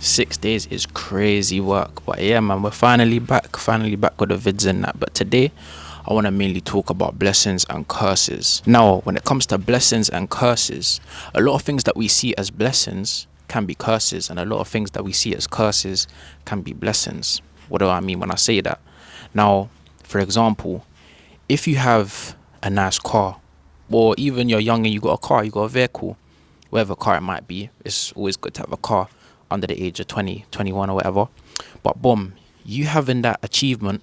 6 days is crazy work, but yeah, man, we're finally back with the vids and that. But today, I want to mainly talk about blessings and curses. Now, when it comes to blessings and curses, a lot of things that we see as blessings can be curses, and a lot of things that we see as curses can be blessings. What do I mean when I say that? Now, for example, if you have a nice car, or even you're young and you got a car, you got a vehicle, whatever car it might be, it's always good to have a car under the age of 20, 21 or whatever. But boom, you having that achievement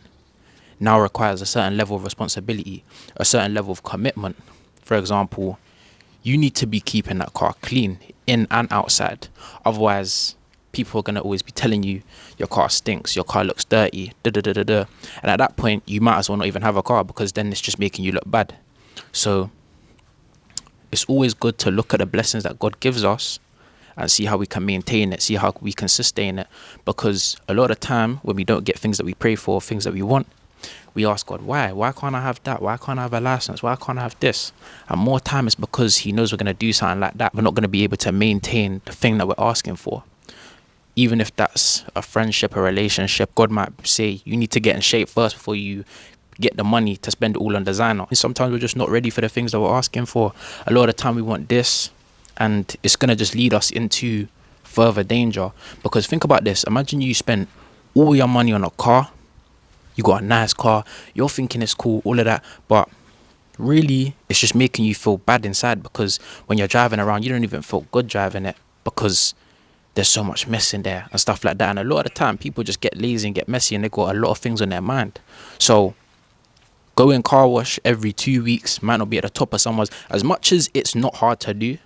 now requires a certain level of responsibility, a certain level of commitment. For example, you need to be keeping that car clean in and outside. Otherwise, people are going to always be telling you your car stinks, your car looks dirty, da da da da da. And at that point, you might as well not even have a car, because then it's just making you look bad. So it's always good to look at the blessings that God gives us and see how we can maintain it, see how we can sustain it. Because a lot of time when we don't get things that we pray for, things that we want, we ask God, why? Why can't I have that? Why can't I have a license? Why can't I have this? And more time it's because he knows we're going to do something like that. We're not going to be able to maintain the thing that we're asking for. Even if that's a friendship, a relationship, God might say, you need to get in shape first before you get the money to spend it all on designer. And sometimes we're just not ready for the things that we're asking for. A lot of the time we want this, and it's going to just lead us into further danger. Because think about this, imagine you spend all your money on a car, you got a nice car, you're thinking it's cool, all of that, but really it's just making you feel bad inside, because when you're driving around you don't even feel good driving it, because there's so much mess in there and stuff like that. And a lot of the time people just get lazy and get messy, and they got a lot of things on their mind. So going car wash every 2 weeks might not be at the top of someone's. As much as it's not hard to do,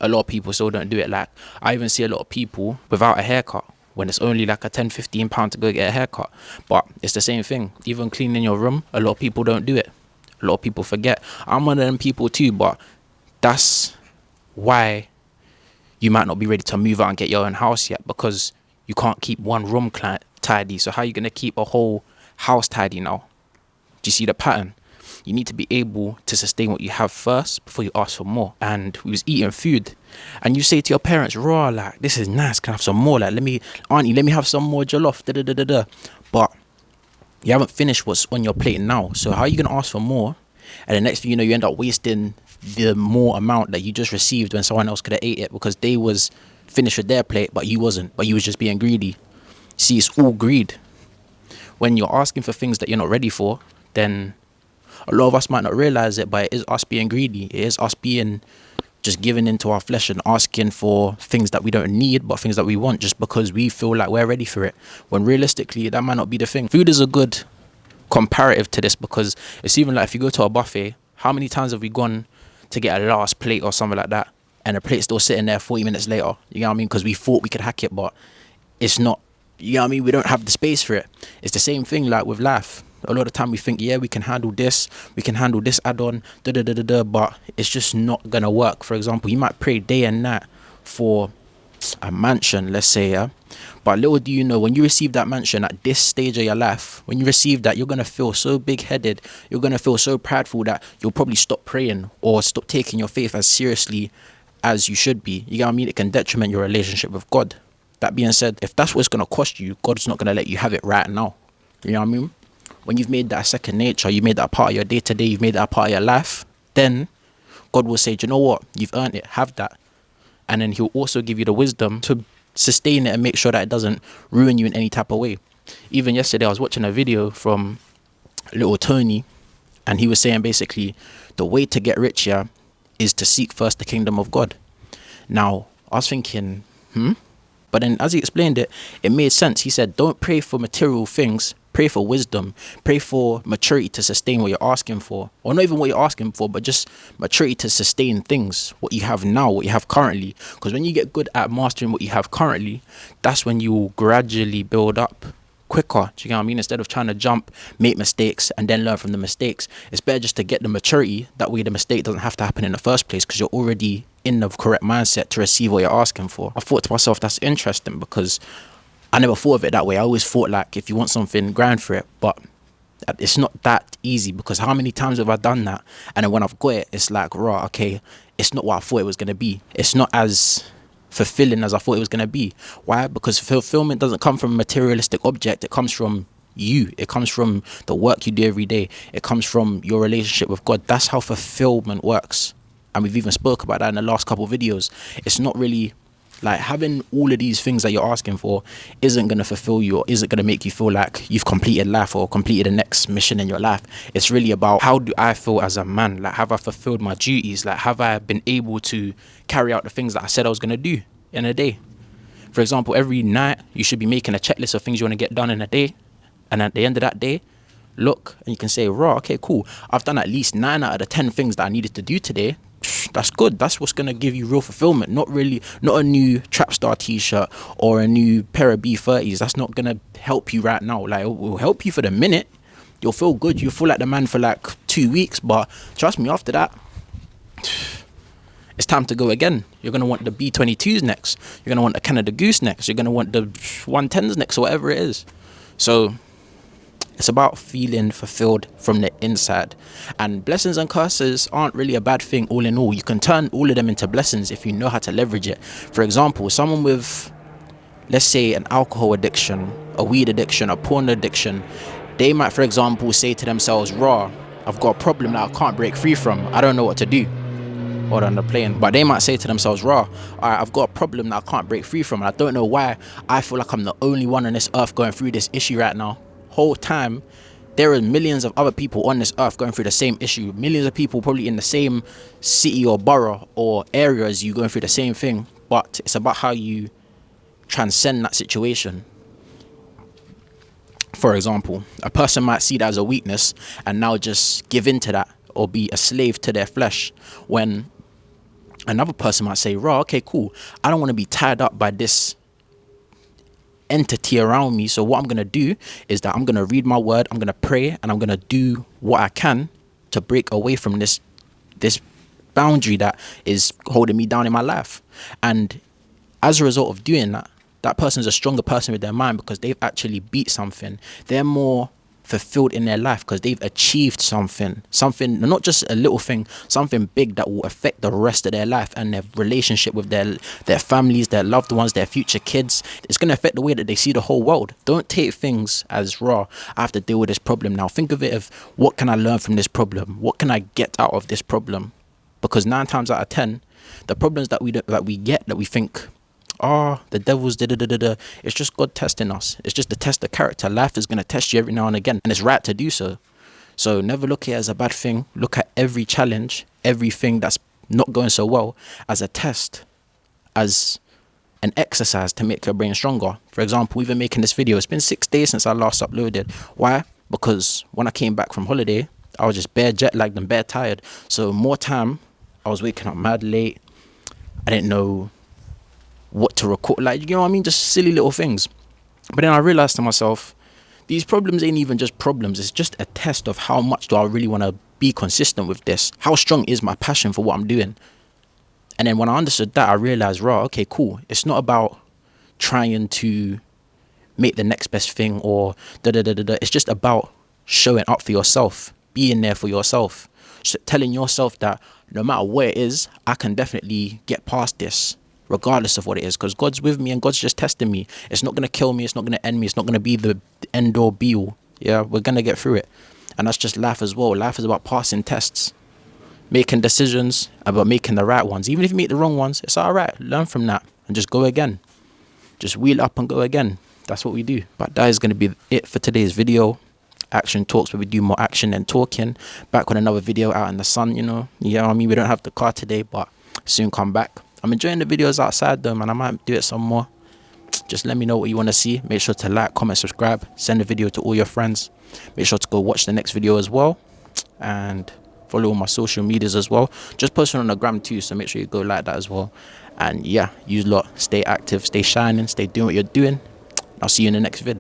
a lot of people still don't do it. Like, I even see a lot of people without a haircut when it's only like a 10-15 pound to go get a haircut. But it's the same thing. Even cleaning your room, a lot of people don't do it. A lot of people forget. I'm one of them people too, but that's why you might not be ready to move out and get your own house yet, because you can't keep one room tidy. So how are you going to keep a whole house tidy now? Do you see the pattern? You need to be able to sustain what you have first before you ask for more. And we was eating food, and you say to your parents, raw, like, this is nice, can I have some more? Like, auntie, let me have some more jollof, da da da da da. But you haven't finished what's on your plate now. So how are you going to ask for more? And the next thing you know, you end up wasting the more amount that you just received when someone else could have ate it, because they was finished with their plate, but you wasn't, but you was just being greedy. See, it's all greed. When you're asking for things that you're not ready for, then a lot of us might not realize it, but it is us being greedy. It is us being just giving into our flesh and asking for things that we don't need, but things that we want just because we feel like we're ready for it, when realistically that might not be the thing. Food is a good comparative to this, because it's even like if you go to a buffet, how many times have we gone to get a last plate or something like that, and the plate's still sitting there 40 minutes later? You know what I mean? Because we thought we could hack it, but it's not. You know what I mean? We don't have the space for it. It's the same thing like with life. A lot of time we think, yeah, we can handle this add-on, da da da da da, but it's just not gonna work. For example, you might pray day and night for a mansion, let's say, yeah, but little do you know, when you receive that mansion at this stage of your life, when you receive that, you're gonna feel so big-headed, you're gonna feel so prideful that you'll probably stop praying or stop taking your faith as seriously as you should be. You know what I mean? It can detriment your relationship with God. That being said, if that's what it's gonna cost you, God's not gonna let you have it right now. You know what I mean? When you've made that a second nature, you made that a part of your day-to-day, you've made that a part of your life, then God will say, do you know what? You've earned it, have that. And then he'll also give you the wisdom to sustain it and make sure that it doesn't ruin you in any type of way. Even yesterday, I was watching a video from little Tony, and he was saying basically, the way to get rich here is to seek first the kingdom of God. Now, I was thinking, But then as he explained it, it made sense. He said, don't pray for material things, pray for wisdom, pray for maturity to sustain what you're asking for. Or not even what you're asking for, but just maturity to sustain things, what you have now, what you have currently. Because when you get good at mastering what you have currently, that's when you will gradually build up quicker. Do you know what I mean? Instead of trying to jump, make mistakes, and then learn from the mistakes, it's better just to get the maturity. That way the mistake doesn't have to happen in the first place, because you're already in the correct mindset to receive what you're asking for. I thought to myself, that's interesting, because I never thought of it that way. I always thought like, if you want something, grind for it. But it's not that easy, because how many times have I done that? And then when I've got it, it's like, raw, okay, it's not what I thought it was going to be. It's not as fulfilling as I thought it was going to be. Why? Because fulfillment doesn't come from a materialistic object. It comes from you. It comes from the work you do every day. It comes from your relationship with God. That's how fulfillment works. And we've even spoke about that in the last couple of videos. It's not really like having all of these things that you're asking for isn't going to fulfill you, or isn't going to make you feel like you've completed life or completed the next mission in your life. It's really about, how do I feel as a man? Like, have I fulfilled my duties? Like, have I been able to carry out the things that I said I was going to do in a day? For example, every night you should be making a checklist of things you want to get done in a day. And at the end of that day, look, and you can say, raw, okay, cool, I've done at least 9 out of the 10 things that I needed to do today. That's good. That's what's going to give you real fulfillment. Not a new trap star t-shirt or a new pair of B30s. That's not going to help you right now. Like, it will help you for the minute. You'll feel good. You'll feel like the man for like 2 weeks. But trust me, after that, it's time to go again. You're going to want the B22s next. You're going to want the Canada Goose next. You're going to want the 110s next, or whatever it is. So it's about feeling fulfilled from the inside. And blessings and curses aren't really a bad thing all in all. You can turn all of them into blessings if you know how to leverage it. For example, someone with, let's say, an alcohol addiction, a weed addiction, a porn addiction, they might, for example, say to themselves, raw, I've got a problem that I can't break free from. I don't know what to do. Or on the plane. But they might say to themselves, raw, all right, I've got a problem that I can't break free from. And I don't know why. I feel like I'm the only one on this earth going through this issue right now. Whole time there are millions of other people on this earth going through the same issue, millions of people probably in the same city or borough or area as you, going through the same thing. But it's about how you transcend that situation. For example, a person might see that as a weakness and now just give in to that or be a slave to their flesh, when another person might say, raw, okay, cool, I don't want to be tied up by this entity around me. So what I'm going to do is that I'm going to read my word, I'm going to pray, and I'm going to do what I can to break away from this boundary that is holding me down in my life. And as a result of doing that, that person's a stronger person with their mind because they've actually beat something. They're more fulfilled in their life because they've achieved something, not just a little thing, something big that will affect the rest of their life and their relationship with their families, their loved ones, their future kids. It's going to affect the way that they see the whole world. Don't take things as raw. I have to deal with this problem now. Think of it as, what can I learn from this problem? What can I get out of this problem? Because 9 times out of 10, the problems that we think, the devil's da-da-da-da-da, it's just God testing us. It's just a test of character. Life is going to test you every now and again, and it's right to do so. So never look at it as a bad thing. Look at every challenge, everything that's not going so well, as a test, as an exercise to make your brain stronger. For example, even making this video, it's been 6 days since I last uploaded. Why? Because when I came back from holiday, I was just bare jet lagged and bare tired. So more time, I was waking up mad late. I didn't know what to record, like, you know what I mean, just silly little things. But then I realized to myself, these problems ain't even just problems. It's just a test of how much do I really want to be consistent with this. How strong is my passion for what I'm doing? And then when I understood that, I realized, right, okay, cool. It's not about trying to make the next best thing or da-da-da-da-da. It's just about showing up for yourself, being there for yourself, telling yourself that no matter where it is, I can definitely get past this, regardless of what it is, because God's with me and God's just testing me. It's not going to kill me. It's not going to end me. It's not going to be the end or be all. Yeah, we're going to get through it. And that's just life as well. Life is about passing tests, making decisions, about making the right ones. Even if you make the wrong ones, it's all right. Learn from that and just go again. Just wheel up and go again. That's what we do. But that is going to be it for today's video. Action talks, where we do more action than talking. Back with another video out in the sun, you know. Yeah, I mean, we don't have the car today, but soon come back. I'm enjoying the videos outside though, man. I might do it some more. Just let me know what you want to see. Make sure to like, comment, subscribe. Send the video to all your friends. Make sure to go watch the next video as well. And follow all my social medias as well. Just posting on the gram too, so make sure you go like that as well. And yeah, use lot. Stay active, stay shining, stay doing what you're doing. I'll see you in the next vid.